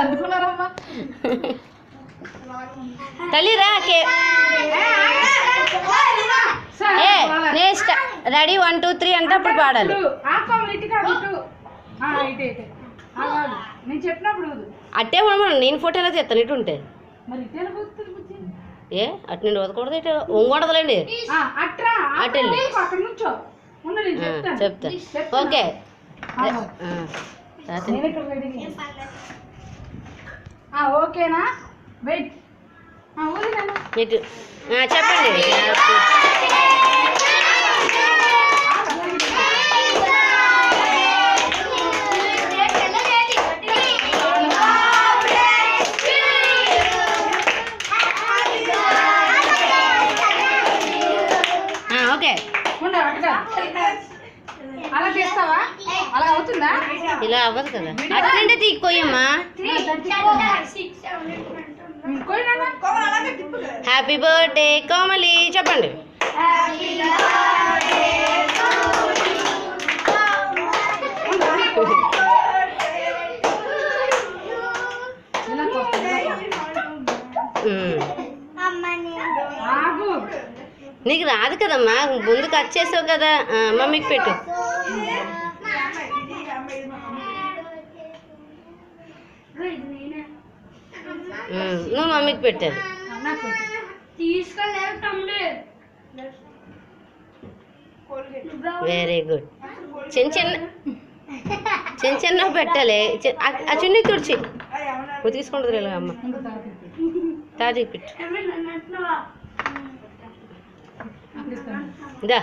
అందుకున్నారమ్మా తల్లిరా next ready 1 2 3 అంటే అప్పుడు పాడాలి. నేను చెప్పినప్పుడు అట్టే ఉండమను. నేను ఫోటోలో తీస్తాను ఇటు ఉంటే మరి ఏ అటు నుండి వదకూడదు ఇటు వంగకూడదులేండి. అటు వెళ్ళి చెప్తా. ఓకే ఓకేనా వెయిట్ ఇటు చెప్పండి. ఓకే అలా చేస్తావా? అలా అవుతుందా? ఇలా అవ్వదు కదా. అట్లంటే తీసుకోయమ్మా. హ్యాపీ బర్త్డే కోమలి చెప్పండి. నీకు రాదు కదమ్మా, ముందు కట్ చేసావు కదా. మమ్మీకి పెట్టు. నువ్వు మమ్మీకి పెట్టాను. Very good. చిన్న చిన్న పెట్టాలి. ఆ చున్నీ తుడిచి తీసుకుంటుంది ఇలా అమ్మ. తాజీకి పెట్టు. దా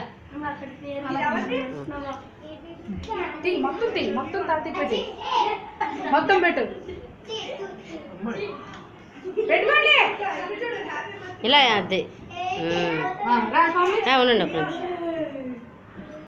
మొత్తం తాతి పెట్టి మొత్తం పెట్టు. ఇలా అదే ఉండండి ఒక నిమిషం.